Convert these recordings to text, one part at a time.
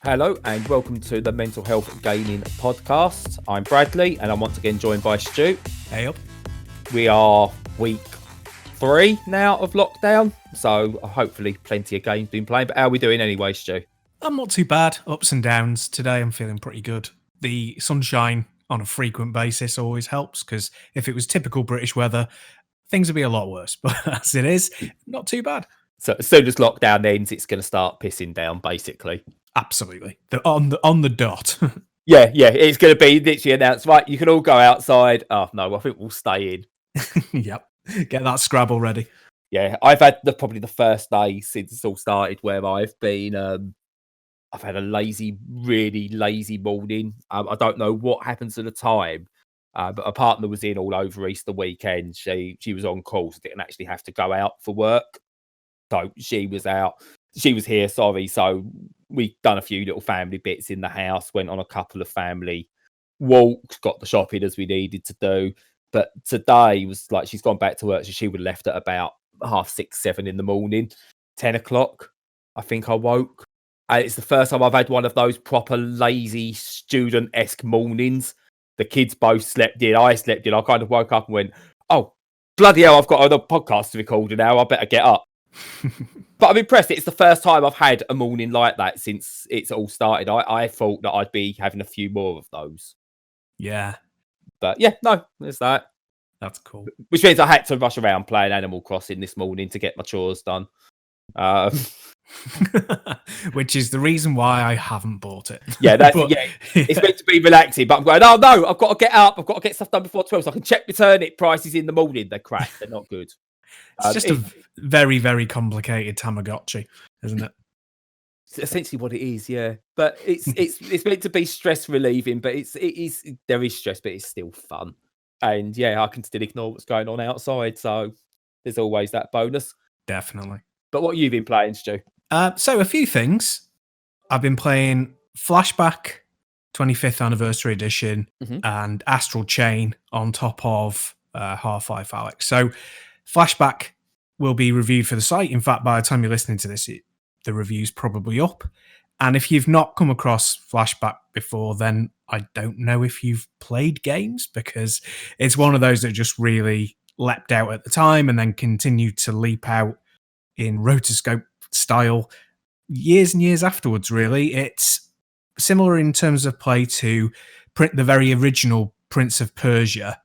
Hello and welcome to the Mental Health Gaming Podcast. I'm Bradley and I'm once again joined by Stu. Hey up. We are week 3 now of lockdown, so hopefully plenty of games been playing. But how are we doing anyway, Stu? I'm not too bad. Ups and downs. Today I'm feeling pretty good. The sunshine on a frequent basis always helps, because if it was typical British weather, things would be a lot worse. But as it is, not too bad. So as soon as lockdown ends, it's going to start pissing down, basically. Absolutely. On the dot. Yeah, it's going to be literally announced, right, you can all go outside. Oh, no, I think we'll stay in. Yep. Get that Scrabble ready. Yeah, I've had probably the first day since it's all started where I've been... I've had a really lazy morning. I don't know what happens at the time, but a partner was in all over Easter weekend. She was on call, so didn't actually have to go out for work. So she was out. She was here, sorry. So we done a few little family bits in the house, went on a couple of family walks, got the shopping as we needed to do. But today was like she's gone back to work, so she would have left at about 6:30, 7 in the morning. 10 o'clock, I think I woke. And it's the first time I've had one of those proper lazy student-esque mornings. The kids both slept in. I slept in. I kind of woke up and went, oh, bloody hell, I've got another podcast to record now. I better get up. But I'm impressed. It's the first time I've had a morning like that since it's all started. I thought that I'd be having a few more of those. Yeah. But yeah, no, there's that. That's cool. Which means I had to rush around playing Animal Crossing this morning to get my chores done. Which is the reason why I haven't bought it. Yeah, it's meant to be relaxing, but I'm going, oh no, I've got to get up, I've got to get stuff done before 12 so I can check the turnip prices in the morning. They're crap, they're not good. It's just a very, very complicated Tamagotchi, isn't it? It's essentially what it is, yeah. But it's meant to be stress relieving, but there is stress, but it's still fun. And yeah, I can still ignore what's going on outside, so there's always that bonus. Definitely. But what have you been playing, Stu? So a few things. I've been playing Flashback 25th Anniversary Edition and Astral Chain on top of Half-Life Alyx. So Flashback will be reviewed for the site. In fact, by the time you're listening to this, the review's probably up. And if you've not come across Flashback before, then I don't know if you've played games, because it's one of those that just really leapt out at the time and then continued to leap out in rotoscope style years and years afterwards, really. It's similar in terms of play to the very original Prince of Persia,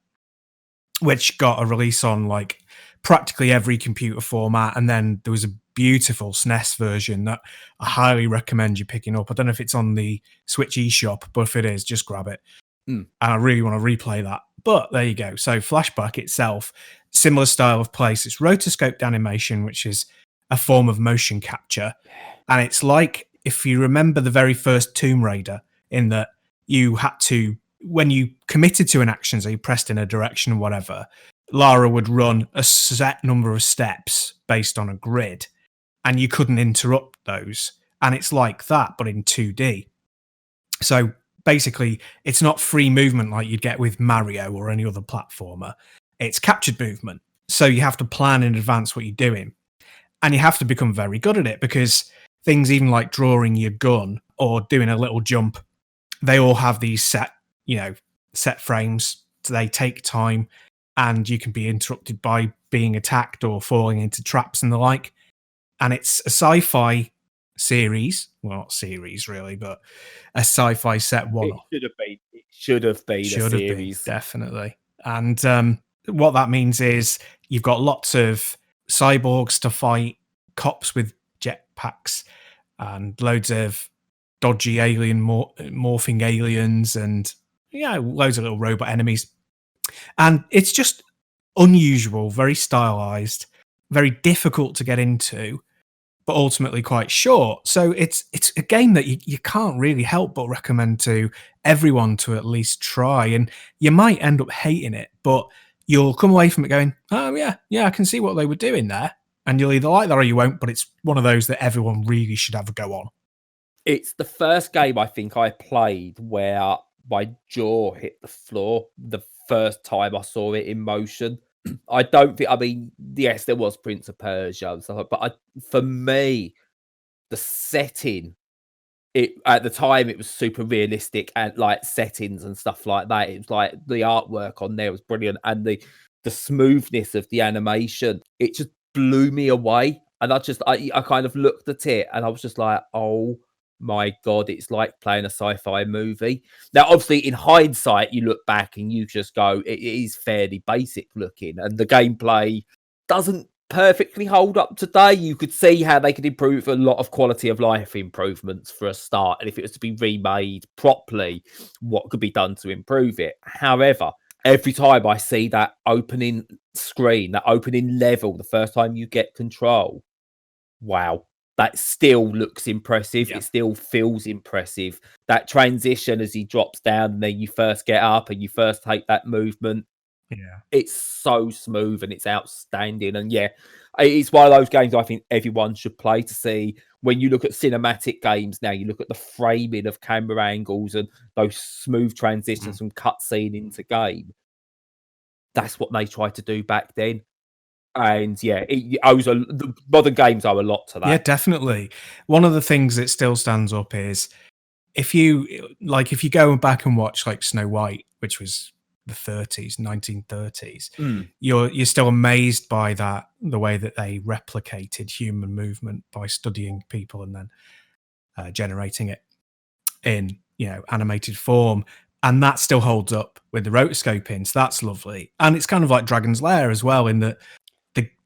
which got a release on like practically every computer format, and then there was a beautiful SNES version that I highly recommend you picking up. I don't know if it's on the Switch eShop, but if it is, just grab it. And I really want to replay that. But there you go. So Flashback itself, similar style of place. It's rotoscoped animation, which is a form of motion capture. And it's like, if you remember the very first Tomb Raider, in that you had to, when you committed to an action, so you pressed in a direction or whatever, Lara would run a set number of steps based on a grid, and you couldn't interrupt those. And it's like that, but in 2D. So basically, it's not free movement like you'd get with Mario or any other platformer. It's captured movement. So you have to plan in advance what you're doing. And you have to become very good at it, because things even like drawing your gun or doing a little jump, they all have these set frames. So they take time, and you can be interrupted by being attacked or falling into traps and the like. And it's a sci-fi series. Well, not series really, but a sci-fi set one-off. It should have been a series. Definitely. And what that means is you've got lots of cyborgs to fight, cops with jetpacks, and loads of dodgy alien morphing aliens, and loads of little robot enemies. And it's just unusual, very stylized, very difficult to get into, but ultimately quite short. So it's a game that you can't really help but recommend to everyone to at least try. And you might end up hating it, but you'll come away from it going, oh yeah, I can see what they were doing there. And you'll either like that or you won't, but it's one of those that everyone really should have a go on. It's the first game I think I played where my jaw hit the floor the first time I saw it in motion. Yes, there was Prince of Persia and stuff, but for me, the setting it at the time it was super realistic and like settings and stuff like that. It was like the artwork on there was brilliant, and the smoothness of the animation. It just blew me away. And I kind of looked at it and I was just like, oh my god, it's like playing a sci-fi movie. Now, obviously, in hindsight, you look back and you just go, it is fairly basic looking, and the gameplay doesn't perfectly hold up today. You could see how they could improve a lot of quality of life improvements for a start, and if it was to be remade properly, what could be done to improve it. However, every time I see that opening screen, that opening level, the first time you get control, wow, that still looks impressive. Yeah. It still feels impressive. That transition as he drops down and then you first get up and you first take that movement, Yeah. it's so smooth and it's outstanding. And yeah, it's one of those games I think everyone should play to see. When you look at cinematic games now, you look at the framing of camera angles and those smooth transitions from cutscene into game. That's what they tried to do back then. And yeah, it owes the modern games owe a lot to that. Yeah, definitely. One of the things that still stands up is if you go back and watch like Snow White, which was the 30s, 1930s, you're still amazed by the way that they replicated human movement by studying people and then generating it in animated form. And that still holds up with the rotoscoping. So that's lovely. And it's kind of like Dragon's Lair as well, in that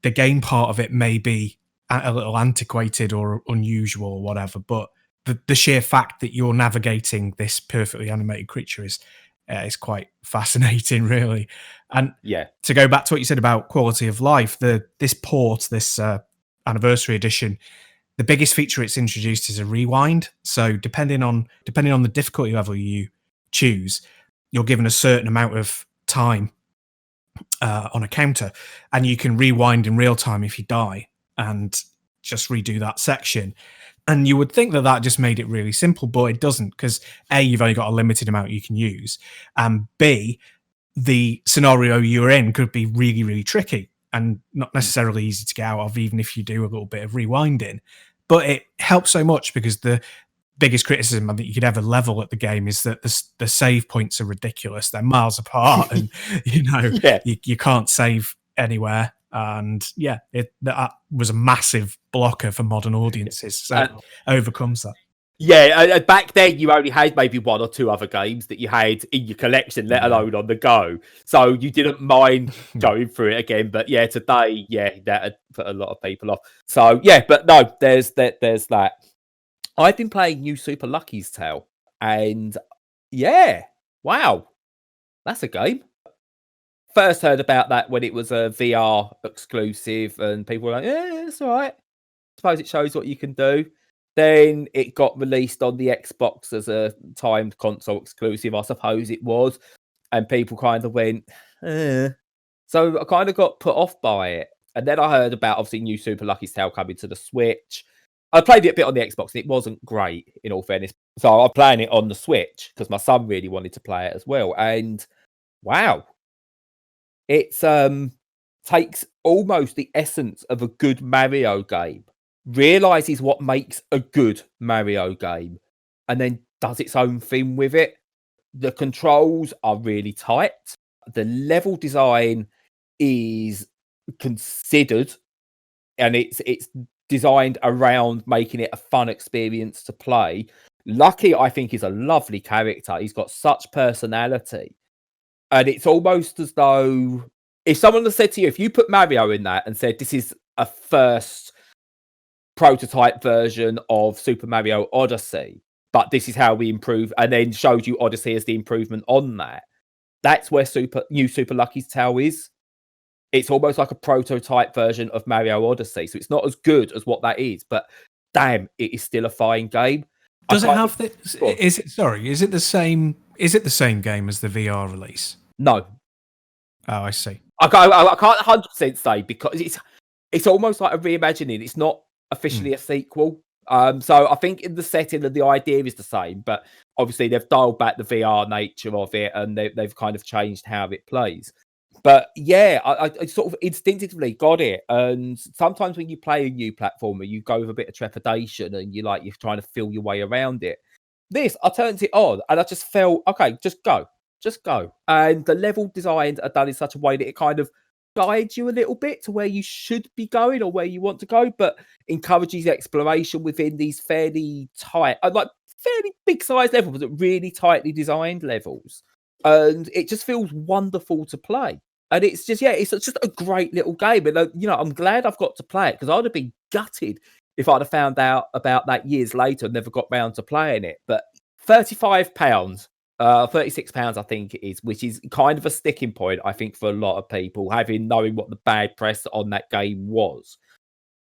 the game part of it may be a little antiquated or unusual or whatever, but the sheer fact that you're navigating this perfectly animated creature is quite fascinating, really. And yeah, to go back to what you said about quality of life, this anniversary edition, the biggest feature it's introduced is a rewind. So depending on the difficulty level you choose, you're given a certain amount of time on a counter, and you can rewind in real time if you die and just redo that section. And you would think that just made it really simple, but it doesn't, because A, you've only got a limited amount you can use, and B, the scenario you're in could be really, really tricky and not necessarily easy to get out of, even if you do a little bit of rewinding. But it helps so much, because the biggest criticism I think you could ever level at the game is that the save points are ridiculous. They're miles apart, and you can't save anywhere. And yeah, that was a massive blocker for modern audiences. So it overcomes that. Yeah, back then you only had maybe one or two other games that you had in your collection, let alone on the go. So you didn't mind going through it again. But yeah, today, that had put a lot of people off. So yeah, but no, there's that. I've been playing New Super Lucky's Tale, and yeah, wow, that's a game. First heard about that when it was a VR exclusive, and people were like, "Yeah, it's all right. Suppose it shows what you can do." Then it got released on the Xbox as a timed console exclusive, I suppose it was, and people kind of went, eh. So I kind of got put off by it. And then I heard about, obviously, New Super Lucky's Tale coming to the Switch. I played it a bit on the Xbox, and it wasn't great, in all fairness. So I'm playing it on the Switch because my son really wanted to play it as well. And wow, it takes almost the essence of a good Mario game, realizes what makes a good Mario game, and then does its own thing with it. The controls are really tight. The level design is considered, and it's designed around making it a fun experience to play. Lucky, I think, is a lovely character. He's got such personality. And it's almost as though if someone had said to you, if you put Mario in that and said, this is a first prototype version of Super Mario Odyssey, but this is how we improve, and then showed you Odyssey as the improvement on that, that's where New Super Lucky's Tale is. It's almost like a prototype version of Mario Odyssey. So it's not as good as what that is, but damn, it is still a fine game. Does it have is it the same game as the VR release? No. Oh, I see. I can't 100% say, because it's almost like a reimagining. It's not officially a sequel. So I think in the setting and the idea is the same, but obviously they've dialed back the VR nature of it, and they've kind of changed how it plays. But yeah, I sort of instinctively got it. And sometimes when you play a new platformer, you go with a bit of trepidation and you're trying to feel your way around it. This, I turned it on and I just felt, okay, just go, just go. And the level designs are done in such a way that it kind of guides you a little bit to where you should be going or where you want to go, but encourages exploration within these fairly tight, like fairly big size levels, but really tightly designed levels. And it just feels wonderful to play. And it's just, yeah, it's just a great little game. And, I'm glad I've got to play it because I'd have been gutted if I'd have found out about that years later and never got round to playing it. But £35, £36, I think it is, which is kind of a sticking point, I think, for a lot of people, knowing what the bad press on that game was.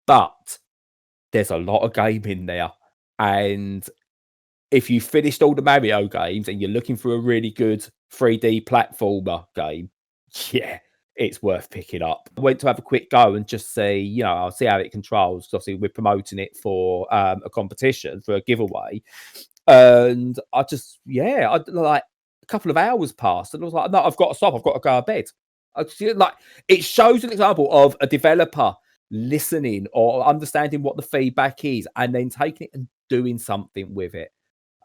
But there's a lot of game in there. And if you finished all the Mario games and you're looking for a really good 3D platformer game, yeah, it's worth picking up. I went to have a quick go and just see, I'll see how it controls. Obviously, we're promoting it for a competition, for a giveaway. And I just, like a couple of hours passed and I was like, no, I've got to stop. I've got to go to bed. It shows an example of a developer listening or understanding what the feedback is and then taking it and doing something with it.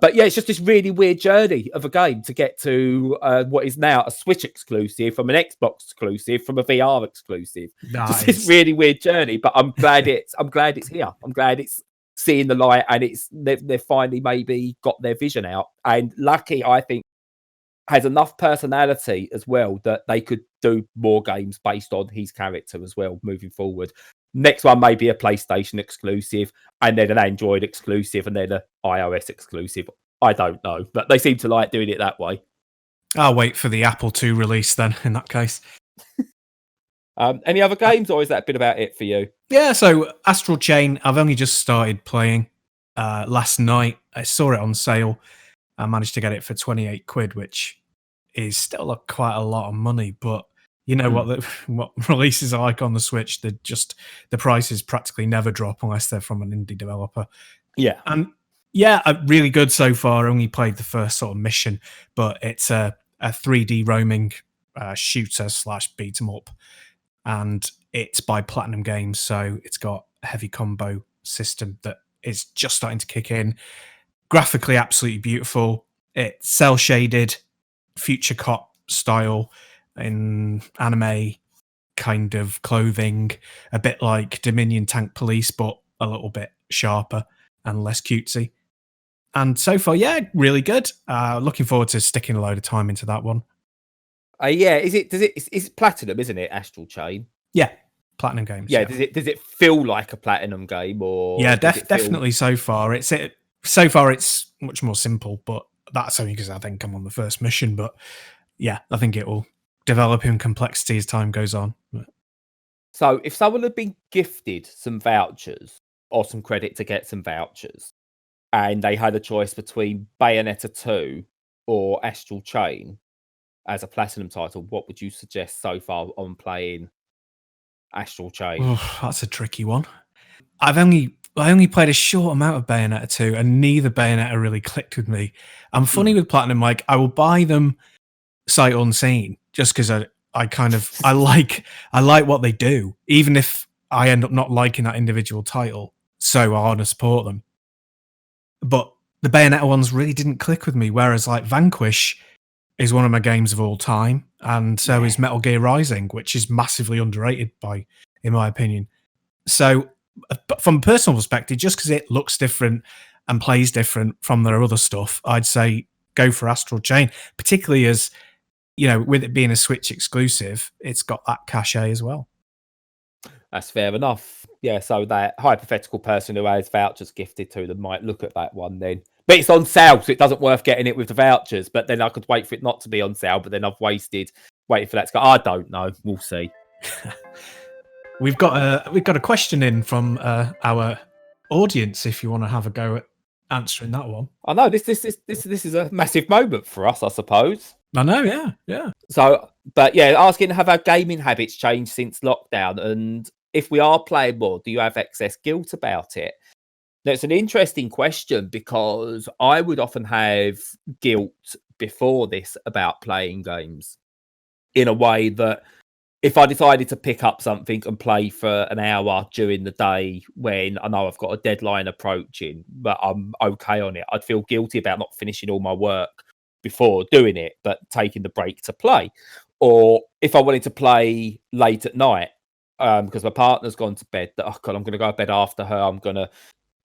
But yeah, it's just this really weird journey of a game to get to what is now a Switch exclusive, from an Xbox exclusive, from a VR exclusive. Nice. Just this really weird journey. But I'm glad it's here. I'm glad it's seeing the light and they've finally maybe got their vision out. And Lucky, I think, has enough personality as well that they could do more games based on his character as well moving forward. Next one may be a PlayStation exclusive and then an Android exclusive and then an iOS exclusive. I don't know, but they seem to like doing it that way. I'll wait for the Apple II release then, in that case. Any other games, or is that a bit about it for you? Yeah, so Astral Chain, I've only just started playing last night. I saw it on sale. I managed to get it for 28 quid, which is still quite a lot of money, but you know what releases are like on the Switch, the prices practically never drop unless they're from an indie developer. Yeah. And yeah, really good so far. I only played the first sort of mission, but it's a 3D roaming shooter / beat 'em up. And it's by Platinum Games, so it's got a heavy combo system that is just starting to kick in. Graphically, absolutely beautiful. It's cel-shaded, future cop style in anime kind of clothing, a bit like Dominion Tank Police, but a little bit sharper and less cutesy. And so far, yeah, really good. Looking forward to sticking a load of time into that one. Yeah, it's Platinum, isn't it? Astral Chain. Yeah, Platinum Games. Yeah, does it feel like a Platinum game, or yeah, definitely so far. It's much more simple, but that's only because I think I'm on the first mission. But yeah, I think it will develop in complexity as time goes on. So if someone had been gifted some vouchers or some credit to get some vouchers, and they had a choice between Bayonetta 2 or Astral Chain as a Platinum title, what would you suggest so far on playing Astral Chain? Oh, that's a tricky one. I only played a short amount of Bayonetta 2, and neither Bayonetta really clicked with me. I'm funny with Platinum, like I will buy them sight unseen just because I like what they do, even if I end up not liking that individual title. So I want to support them. But the Bayonetta ones really didn't click with me, whereas like Vanquish is one of my games of all time, and so is Metal Gear Rising, which is massively underrated in my opinion. So from a personal perspective, just because it looks different and plays different from their other stuff, I'd say go for Astral Chain, particularly as, with it being a Switch exclusive, it's got that cachet as well. That's fair enough. Yeah, so that hypothetical person who has vouchers gifted to them might look at that one then. But it's on sale, so it doesn't worth getting it with the vouchers. But then I could wait for it not to be on sale, but then I've waiting for that to go. I don't know. We'll see. We've got a question in from our audience. If you want to have a go at answering that one, I know this is a massive moment for us, I suppose. I know, yeah. So, but yeah, asking have our gaming habits changed since lockdown, and if we are playing more, do you have excess guilt about it? Now, it's an interesting question because I would often have guilt before this about playing games. in a way that if I decided to pick up something and play for an hour during the day when I know I've got a deadline approaching, but I'm okay on it, I'd feel guilty about not finishing all my work before doing it, but taking the break to play. Or if I wanted to play late at night, because my partner's gone to bed, that, oh God, I'm going to go to bed after her. I'm going to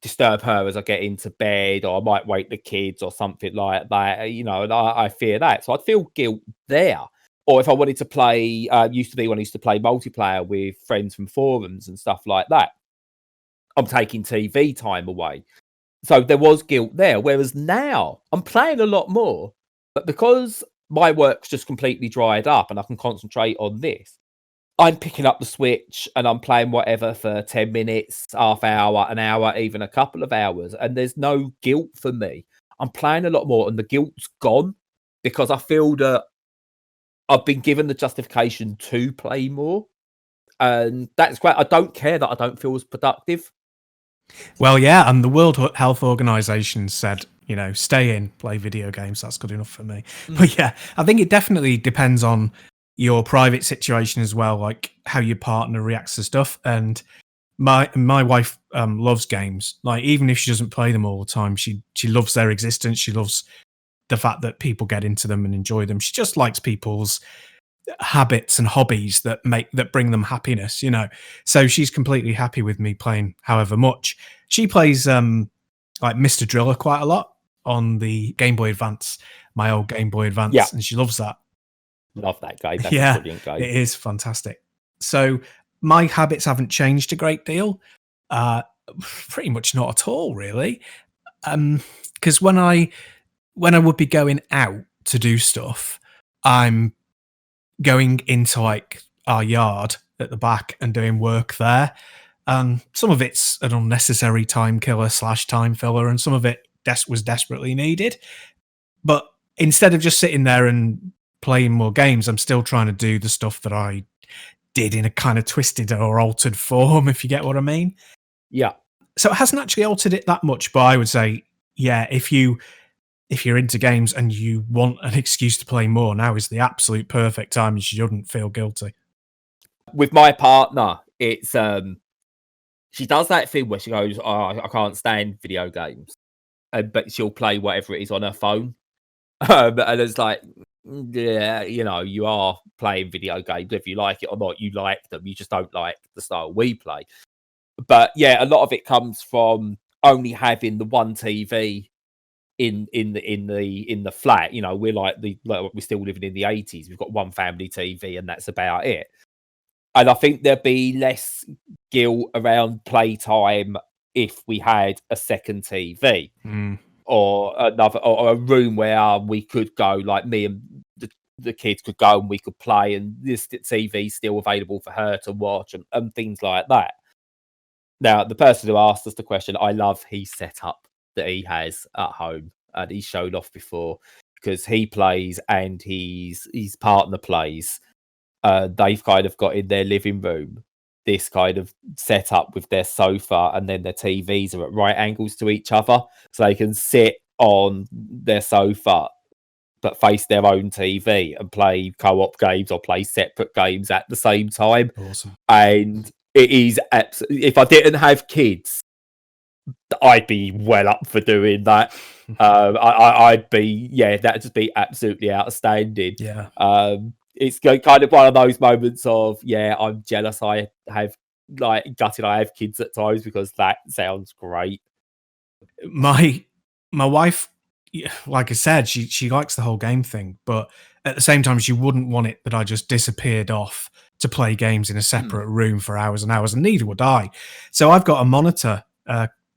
disturb her as I get into bed, or I might wake the kids or something like that, you know, and I fear that. So I'd feel guilt there. Or if I wanted to play, used to be when I used to play multiplayer with friends from forums and stuff like that, I'm taking TV time away. So there was guilt there. Whereas now I'm playing a lot more, but because my work's just completely dried up and I can concentrate on this, I'm picking up the Switch and I'm playing whatever for 10 minutes, half hour, an hour, even a couple of hours. And there's no guilt for me. I'm playing a lot more and the guilt's gone because I feel that I've been given the justification to play more. And that's great. I don't care that I don't feel as productive. Well, yeah, and the World Health Organization said, you know, stay in, play video games. That's good enough for me. But yeah, I think it definitely depends on your private situation as well, like how your partner reacts to stuff. And my wife loves games. Like, even if she doesn't play them all the time, she loves their existence. She loves the fact that people get into them and enjoy them. She just likes people's habits and hobbies that bring them happiness, you know. So she's completely happy with me playing however much. She plays like Mr. Driller quite a lot on the Game Boy Advance, my old Game Boy Advance, Yeah. and she loves that. Love that game. That's a brilliant game. It is fantastic. So my habits haven't changed a great deal. Pretty much not at all, really. Because when I would be going out to do stuff, I'm going into like our yard at the back and doing work there. Some of it's an unnecessary time killer / time filler, and some of it was desperately needed. But instead of just sitting there and playing more games, I'm still trying to do the stuff that I did in a kind of twisted or altered form, if you get what I mean. Yeah. So it hasn't actually altered it that much, but I would say, yeah, if you're into games and you want an excuse to play more, now is the absolute perfect time. You shouldn't feel guilty. With my partner, it's she does that thing where she goes, "Oh, I can't stand video games," but she'll play whatever it is on her phone. And it's like, yeah, you know, you are playing video games. If you like it or not, you like them. You just don't like the style we play. But yeah, a lot of it comes from only having the one TV in the flat. You know, we're we're still living in the 80s. We've got one family TV, and that's about it. And I think there'd be less guilt around playtime if we had a second TV or a room where we could go, like me and the kids could go and we could play, and this TV's still available for her to watch and things like that. Now, the person who asked us the question, I love his setup that he has at home, and he's showed off before, because he plays and his partner plays. They've kind of got in their living room this kind of setup with their sofa, and then their TVs are at right angles to each other, so they can sit on their sofa but face their own TV and play co-op games or play separate games at the same time. Awesome. And it is absolutely, if I didn't have kids, I'd be well up for doing that. I'd be, that'd just be absolutely outstanding. Yeah. It's kind of one of those moments of, I'm jealous I have, gutted I have kids at times, because that sounds great. My wife, like I said, she likes the whole game thing, but at the same time, she wouldn't want it that I just disappeared off to play games in a separate room for hours and hours, and neither would I. So I've got a monitor,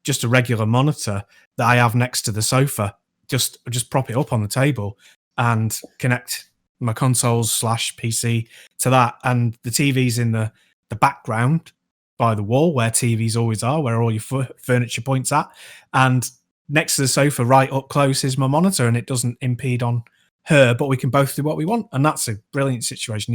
just a regular monitor that I have next to the sofa. Just prop it up on the table and connect my consoles / PC to that, and the TV's in the background by the wall where TVs always are, where all your furniture points at, and next to the sofa, right up close, is my monitor, and it doesn't impede on her, but we can both do what we want, and that's a brilliant situation.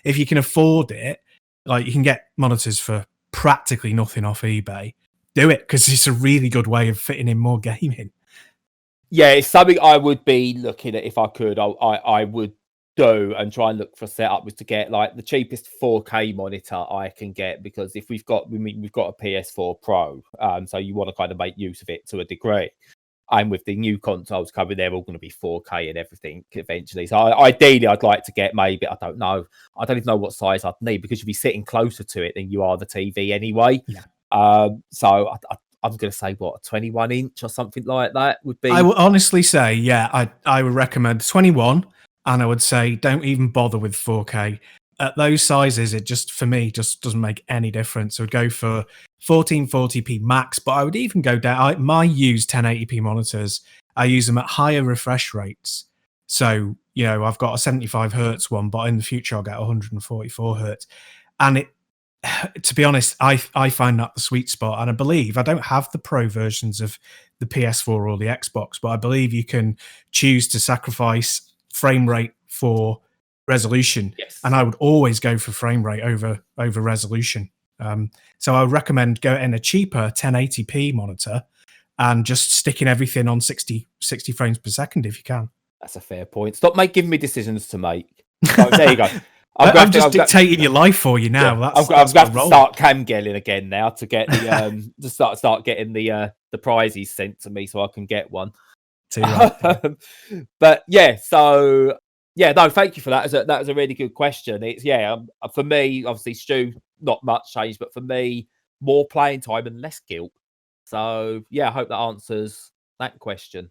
If you can afford it, like, you can get monitors for practically nothing off eBay, do it, because it's a really good way of fitting in more gaming. Yeah, it's something I would be looking at if I could. I would do and try and look for a setup was to get like the cheapest 4K monitor I can get, because if we've got a PS4 Pro, so you want to kind of make use of it to a degree. And with the new consoles coming, they're all going to be 4K and everything eventually. So ideally, I'd like to get maybe, I don't even know what size I'd need, because you'll be sitting closer to it than you are the TV anyway. Yeah. So I'm going to say what, a 21 inch or something like that would be. I would honestly say, yeah, I would recommend 21, and I would say don't even bother with 4K. At those sizes, it just, for me, just doesn't make any difference. I would go for 1440p max, but I would even go down. I use 1080p monitors. I use them at higher refresh rates. So, I've got a 75 hertz one, but in the future I'll get 144 hertz. And it, to be honest, I find that the sweet spot. And I believe, I don't have the pro versions of the PS4 or the Xbox, but I believe you can choose to sacrifice frame rate for resolution. Yes. And I would always go for frame rate over resolution. So I would recommend getting a cheaper 1080p monitor and just sticking everything on 60 frames per second if you can. That's a fair point. Stop giving me decisions to make. So, there you go. I'm just dictating your life for you now. Yeah, I've got to start camgelling again now to get the to start getting the prizes sent to me so I can get one. Right. But yeah, so yeah, no, thank you for that. That was a really good question. It's for me, obviously, Stu, not much change, but for me, more playing time and less guilt. So yeah, I hope that answers that question.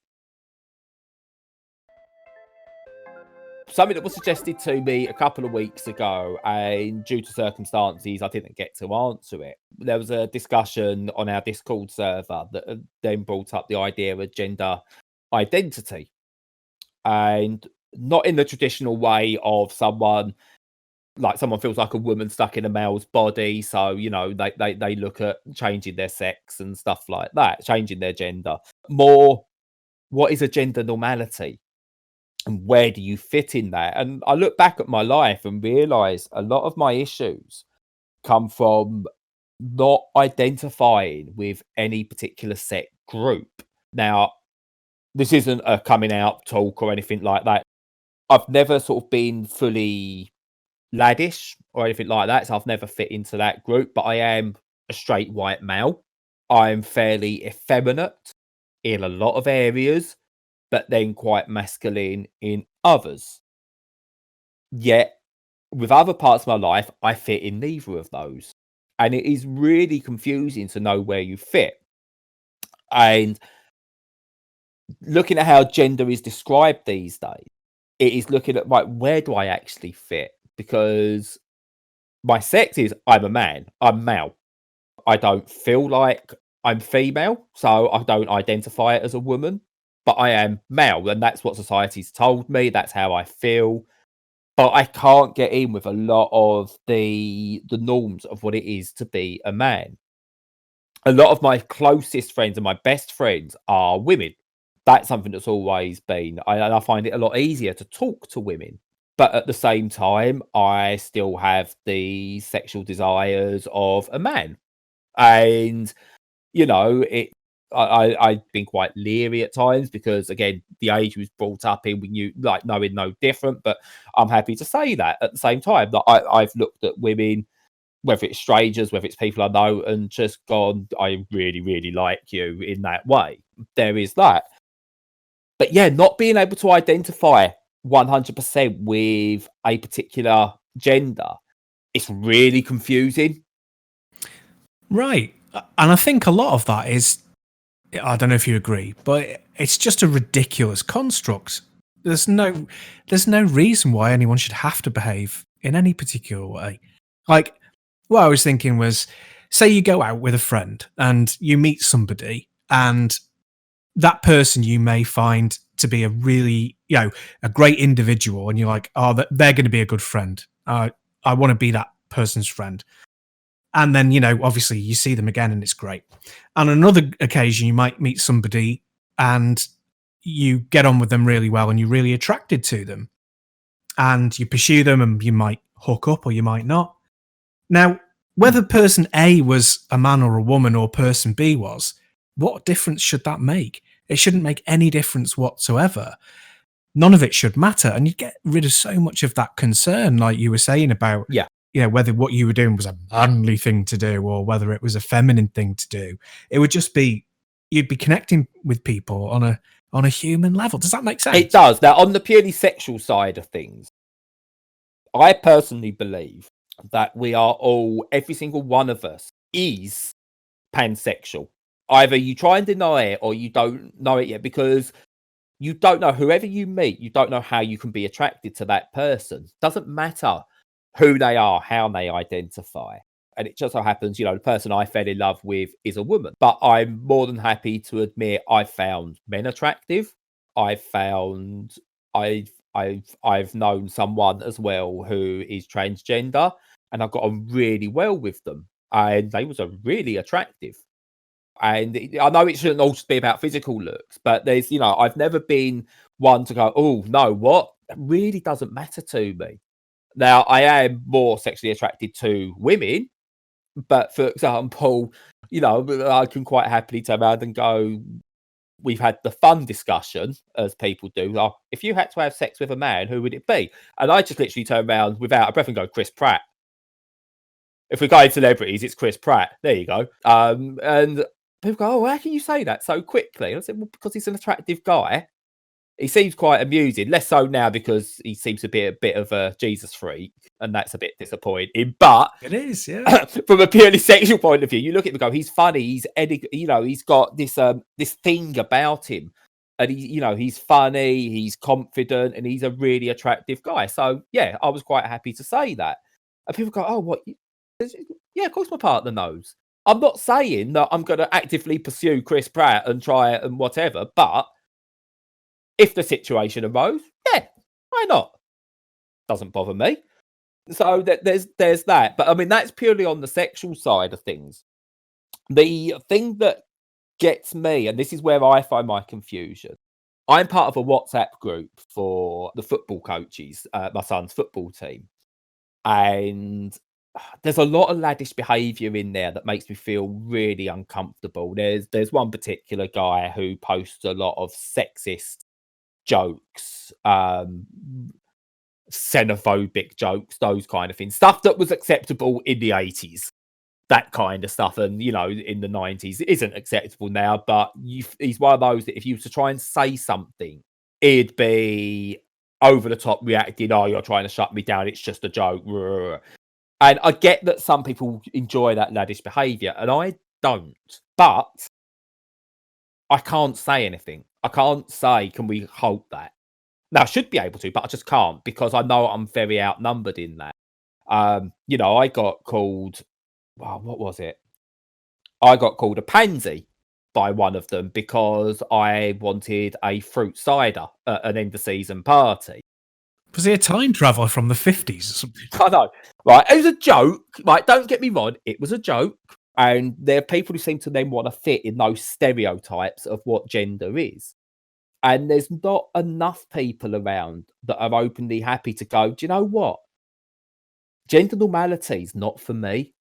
Something that was suggested to me a couple of weeks ago, and due to circumstances, I didn't get to answer it. There was a discussion on our Discord server that then brought up the idea of gender identity, and not in the traditional way of someone feels like a woman stuck in a male's body, so they look at changing their sex and stuff like that, changing their gender. More, what is a gender normality? And where do you fit in that? And I look back at my life and realize a lot of my issues come from not identifying with any particular set group. Now, this isn't a coming out talk or anything like that. I've never sort of been fully laddish or anything like that, so I've never fit into that group, but I am a straight white male. I'm fairly effeminate in a lot of areas, but then quite masculine in others. Yet, with other parts of my life, I fit in neither of those. And it is really confusing to know where you fit. And looking at how gender is described these days, it is looking at, where do I actually fit? Because my sex is, I'm a man, I'm male. I don't feel like I'm female, so I don't identify it as a woman. But I am male, and that's what society's told me. That's how I feel. But I can't get in with a lot of the norms of what it is to be a man. A lot of my closest friends and my best friends are women. That's something that's always been. I find it a lot easier to talk to women. But at the same time, I still have the sexual desires of a man. And, I've been quite leery at times because, again, the age was brought up in, we knew, knowing no different. But I'm happy to say that at the same time that I've looked at women, whether it's strangers, whether it's people I know, and just gone, I really, really like you in that way. There is that. But yeah, not being able to identify 100% with a particular gender, it's really confusing. Right. And I think a lot of that is, I don't know if you agree, but it's just a ridiculous construct. There's no reason why anyone should have to behave in any particular way. Like, what I was thinking was, say you go out with a friend and you meet somebody, and that person you may find to be a really, a great individual, and you're like, oh, they're going to be a good friend. I want to be that person's friend. And then, obviously you see them again and it's great. On another occasion, you might meet somebody and you get on with them really well and you're really attracted to them. And you pursue them and you might hook up or you might not. Now, whether person A was a man or a woman or person B was, what difference should that make? It shouldn't make any difference whatsoever. none of it should matter. And you get rid of so much of that concern, like you were saying about, Yeah. Whether what you were doing was a manly thing to do or whether it was a feminine thing to do. It would just be, you'd be connecting with people on a human level. Does that make sense? It does. Now, on the purely sexual side of things, I personally believe that we are all, every single one of us is pansexual. Either you try and deny it or you don't know it yet, because you don't know, whoever you meet, you don't know how you can be attracted to that person. Doesn't matter who they are, how they identify. And it just so happens, the person I fell in love with is a woman. But I'm more than happy to admit I've found men attractive. I've known someone as well who is transgender, and I've got on really well with them. And they was a really attractive. And I know it shouldn't all just be about physical looks, but there's, I've never been one to go, oh, no, what? That really doesn't matter to me. Now, I am more sexually attracted to women, but for example, I can quite happily turn around and go, we've had the fun discussion, as people do. Like, if you had to have sex with a man, who would it be? And I just literally turn around without a breath and go, Chris Pratt. If we're going celebrities, it's Chris Pratt. There you go. And people go, oh, how can you say that so quickly? I said, well, because he's an attractive guy. He seems quite amusing, less so now because he seems to be a bit of a Jesus freak, and that's a bit disappointing. But it is, yeah. From a purely sexual point of view, you look at him and go, he's funny, he's got this this thing about him, and he's funny, he's confident, and he's a really attractive guy. So yeah, I was quite happy to say that. And people go, oh, what? Yeah, of course my partner knows. I'm not saying that I'm going to actively pursue Chris Pratt and try it and whatever, but if the situation arose, yeah, why not? Doesn't bother me. So there's that. But I mean, that's purely on the sexual side of things. The thing that gets me, and this is where I find my confusion, I'm part of a WhatsApp group for the football coaches, my son's football team. And there's a lot of laddish behaviour in there that makes me feel really uncomfortable. There's one particular guy who posts a lot of sexist jokes, xenophobic jokes, those kind of things, stuff that was acceptable in the 80s, that kind of stuff, and in the 90s it isn't acceptable now. But he's one of those that if you were to try and say something, it'd be over the top reacting, oh, you're trying to shut me down, it's just a joke. And I get that some people enjoy that laddish behaviour, and I don't, but I can't say anything. I can't say, can we halt that? Now, I should be able to, but I just can't, because I know I'm very outnumbered in that. I got called, what was it? I got called a pansy by one of them because I wanted a fruit cider at an end of season party. Was he a time traveller from the 50s or something? I know. Right, it was a joke. Right, don't get me wrong. It was a joke. And there are people who seem to then want to fit in those stereotypes of what gender is. And there's not enough people around that are openly happy to go, do you know what? Gender normality is not for me.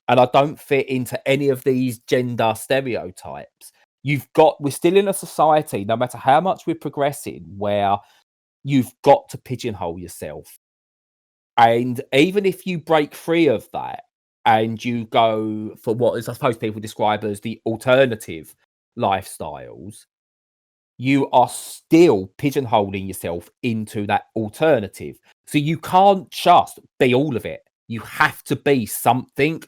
And I don't fit into any of these gender stereotypes. We're still in a society, no matter how much we're progressing, where you've got to pigeonhole yourself. And even if you break free of that and you go for what is, I suppose, people describe as the alternative lifestyles, you are still pigeonholing yourself into that alternative. So you can't just be all of it. You have to be something.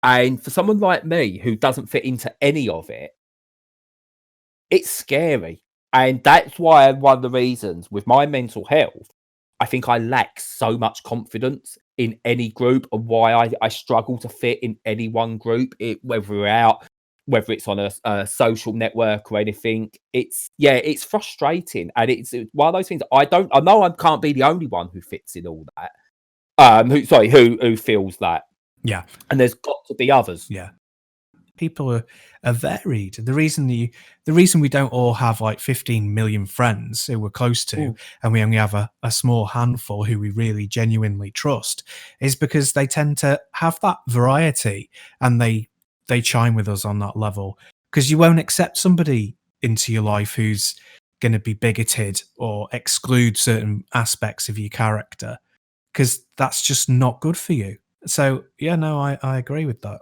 And for someone like me who doesn't fit into any of it, it's scary. And that's why one of the reasons with my mental health, I think I lack so much confidence in any group, and why I struggle to fit in any one group, whether we're out, whether it's on a social network or anything. It's frustrating, and it's one of those things. I know I can't be the only one who fits in all that. Who feels that? Yeah, and there's got to be others. Yeah, people are varied. The reason we don't all have like 15 million friends who we're close to, and we only have a small handful who we really genuinely trust, is because they tend to have that variety, and they chime with us on that level. Because you won't accept somebody into your life who's going to be bigoted or exclude certain aspects of your character, because that's just not good for you. So yeah, no, I agree with that.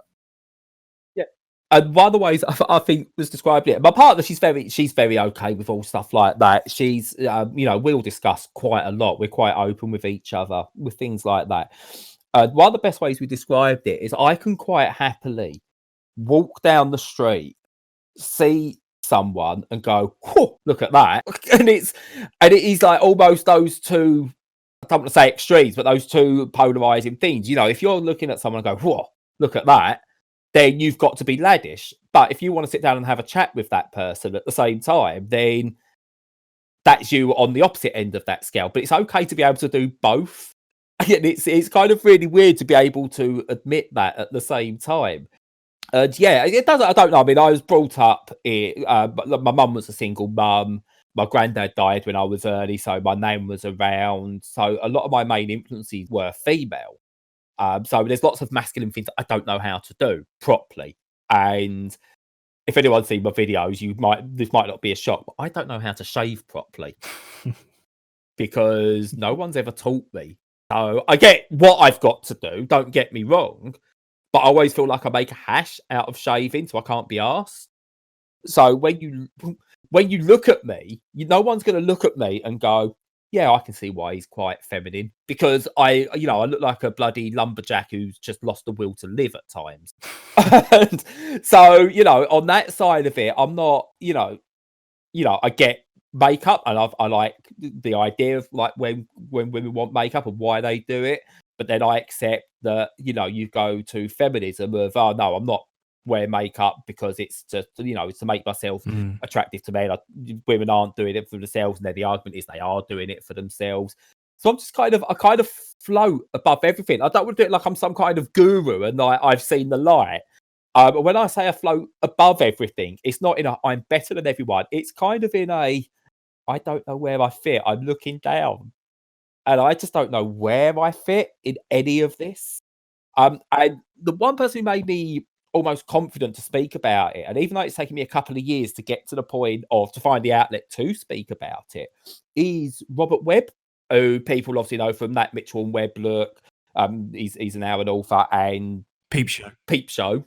Yeah. And one of the ways I think was described it, my partner, she's very okay with all stuff like that. She's, we'll discuss quite a lot. We're quite open with each other with things like that. One of the best ways we described it is I can quite happily walk down the street, see someone, and go, "Whoa, look at that!" and it is like almost those two. I don't want to say extremes, but those two polarizing things. If you're looking at someone and go, "Whoa, look at that," then you've got to be laddish. But if you want to sit down and have a chat with that person at the same time, then that's you on the opposite end of that scale. But it's okay to be able to do both. And it's kind of really weird to be able to admit that at the same time. And yeah, it does. I don't know. I mean, I was brought up. My mum was a single mum. My granddad died when I was early, so my name was around. So a lot of my main influences were female. So there's lots of masculine things I don't know how to do properly. And if anyone's seen my videos, this might not be a shock, but I don't know how to shave properly because no one's ever taught me. So I get what I've got to do. Don't get me wrong, but I always feel like I make a hash out of shaving, so I can't be arsed. So when you look at me, no one's going to look at me and go, "Yeah, I can see why he's quite feminine," because I look like a bloody lumberjack who's just lost the will to live at times. And so on that side of it, I'm not, I get makeup, and I like the idea of like when women want makeup and why they do it. But then I accept that you go to feminism of, oh no, I'm not wear makeup because it's just it's to make myself attractive to men. Women aren't doing it for themselves, and then the argument is they are doing it for themselves. So I'm just I kind of float above everything. I don't want to do it like I'm some kind of guru and I've seen the light. But when I say I float above everything, it's not in a I'm better than everyone. It's kind of in a I don't know where I fit. I'm looking down, and I just don't know where I fit in any of this. And the one person who made me almost confident to speak about it, and even though it's taken me a couple of years to get to the point of to find the outlet to speak about it, is Robert Webb, who people obviously know from that Mitchell and Webb look. He's now an author and Peep Show.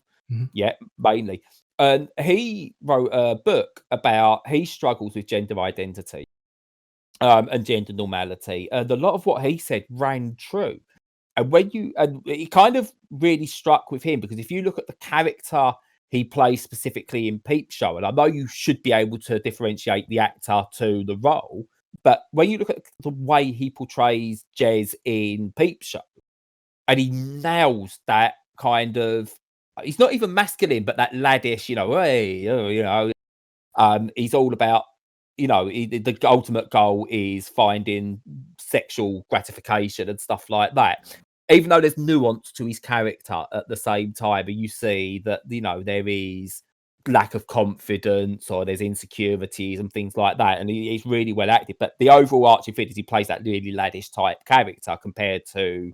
Yeah, mainly. And he wrote a book about he struggles with gender identity and gender normality. And a lot of what he said rang true. And it kind of really struck with him because if you look at the character he plays specifically in Peep Show, and I know you should be able to differentiate the actor to the role, but when you look at the way he portrays Jez in Peep Show, and he nails that kind of, he's not even masculine, but that laddish, hey, he's all about, the ultimate goal is finding sexual gratification and stuff like that. Even though there's nuance to his character at the same time, and you see that, there is lack of confidence or there's insecurities and things like that. And he's really well acted. But the overall arching thing is he plays that really laddish type character compared to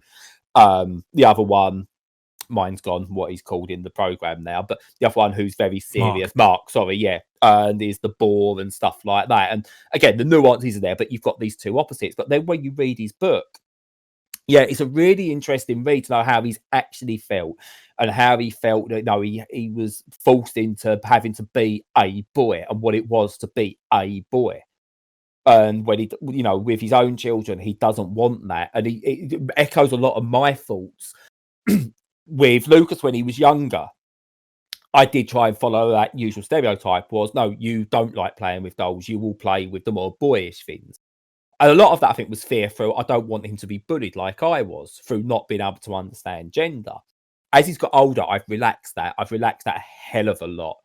the other one, mine's gone what he's called in the program now, but the other one who's very serious, Mark, sorry, yeah, and is the bore and stuff like that. And again, the nuances are there, but you've got these two opposites. But then when you read his book, yeah, it's a really interesting read to know how he's actually felt and how he felt that he was forced into having to be a boy and what it was to be a boy. And when he, with his own children, he doesn't want that. And it echoes a lot of my thoughts with Lucas when he was younger. I did try and follow that usual stereotype was, no, you don't like playing with dolls. You will play with the more boyish things. And a lot of that, I think, was fear through, I don't want him to be bullied like I was through not being able to understand gender. As he's got older, I've relaxed that. I've relaxed that a hell of a lot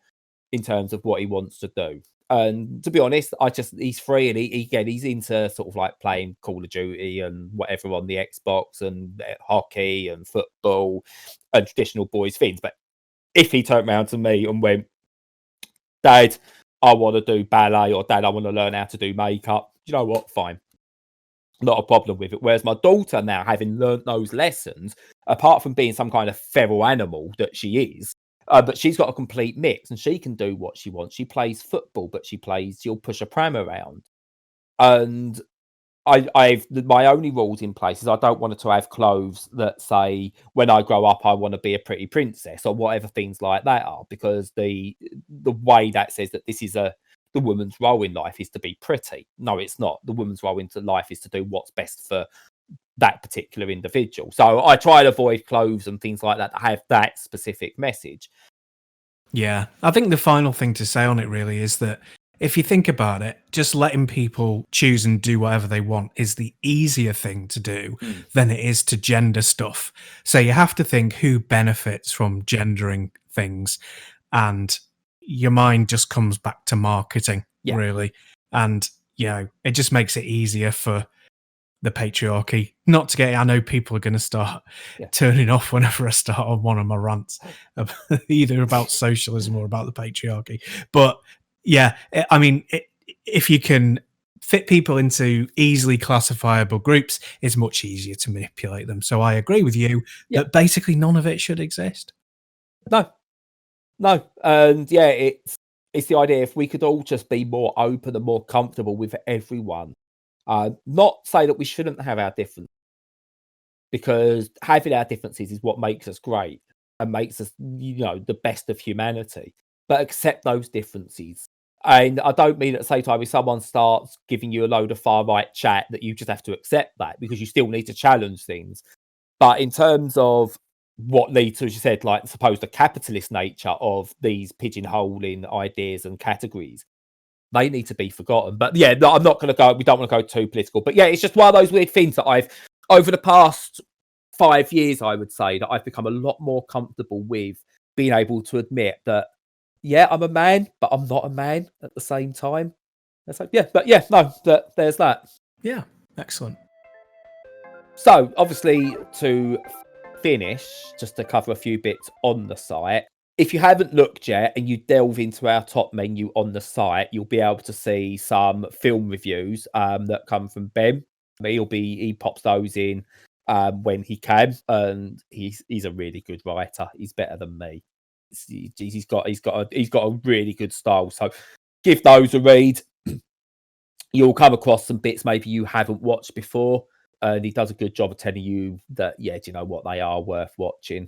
in terms of what he wants to do. And to be honest, he's free and he's into sort of like playing Call of Duty and whatever on the Xbox and hockey and football and traditional boys things. But if he turned around to me and went, "Dad, I want to do ballet," or "Dad, I want to learn how to do makeup," you know what? Fine. Not a problem with it. Whereas my daughter now, having learnt those lessons, apart from being some kind of feral animal that she is, But she's got a complete mix, and she can do what she wants. She plays football, but she'll push a pram around. And I've my only rules in place is I don't want her to have clothes that say when I grow up I want to be a pretty princess or whatever things like that are, because the way that says that this is the woman's role in life is to be pretty. No, it's not. The woman's role into life is to do what's best for that particular individual. So I try to avoid clothes and things like that that have that specific message. Yeah, I think the final thing to say on it really is that if you think about it, just letting people choose and do whatever they want is the easier thing to do than it is to gender stuff. So you have to think who benefits from gendering things, and your mind just comes back to marketing, really. And, it just makes it easier for the patriarchy not to get. I know people are going to start turning off whenever I start on one of my rants, either about socialism or about the patriarchy. But yeah, I mean, if you can fit people into easily classifiable groups, it's much easier to manipulate them. So I agree with you that basically none of it should exist. No, and it's the idea if we could all just be more open and more comfortable with everyone. Not say that we shouldn't have our differences, because having our differences is what makes us great and makes us, the best of humanity. But accept those differences. And I don't mean at the same time if someone starts giving you a load of far right chat that you just have to accept that, because you still need to challenge things. But in terms of what leads to, as you said, like suppose the capitalist nature of these pigeonholing ideas and categories, they need to be forgotten. But yeah, no, I'm not going to go. We don't want to go too political. But yeah, it's just one of those weird things that I've, over the past 5 years, I would say that I've become a lot more comfortable with being able to admit that, yeah, I'm a man, but I'm not a man at the same time. It's like, there's that. Yeah, excellent. So obviously, to finish, just to cover a few bits on the site, if you haven't looked yet and you delve into our top menu on the site, you'll be able to see some film reviews that come from Ben. He pops those in when he can, and he's a really good writer. He's better than me. He's got a really good style. So give those a read. You'll come across some bits maybe you haven't watched before, and he does a good job of telling you that, do you know what, they are worth watching.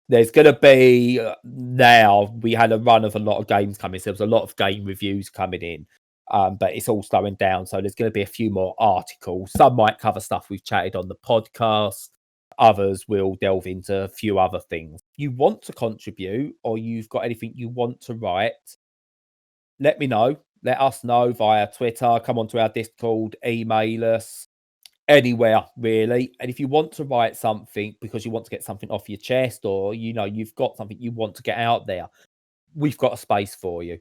There's going to be now, we had a run of a lot of games coming, so there was a lot of game reviews coming in, but it's all slowing down, so there's going to be a few more articles. Some might cover stuff we've chatted on the podcast, others will delve into a few other things. If you want to contribute or you've got anything you want to write, let me know. Let us know via Twitter, come onto our Discord, email us, anywhere really. And if you want to write something because you want to get something off your chest, or you've got something you want to get out there, we've got a space for you.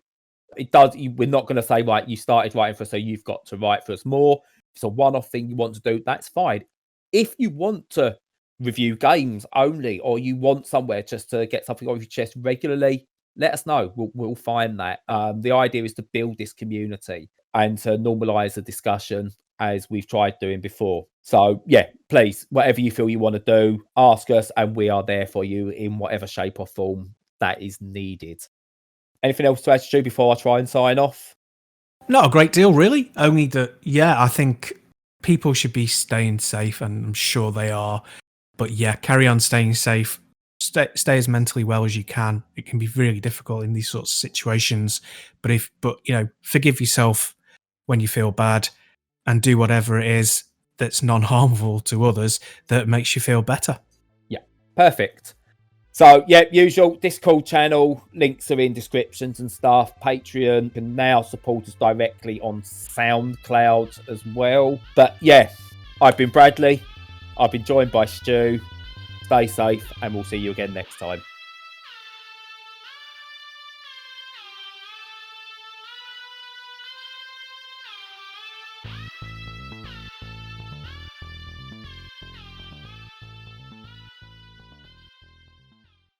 We're not going to say, right, you started writing for us, so you've got to write for us more. If it's a one-off thing you want to do, that's fine. If you want to review games only, or you want somewhere just to get something off your chest regularly, let us know. We'll find that. The idea is to build this community and to normalize the discussion, as we've tried doing before. So yeah, please, whatever you feel you want to do, ask us, and we are there for you in whatever shape or form that is needed. Anything else to add, Stu, before I try and sign off? Not a great deal, really. Only that, I think people should be staying safe, and I'm sure they are. But yeah, carry on staying safe. Stay as mentally well as you can. It can be really difficult in these sorts of situations. But forgive yourself when you feel bad, and do whatever it is that's non-harmful to others that makes you feel better. Yeah, perfect. So, usual Discord channel, links are in descriptions and stuff. Patreon can now support us directly on SoundCloud as well. But I've been Bradley. I've been joined by Stu. Stay safe, and we'll see you again next time.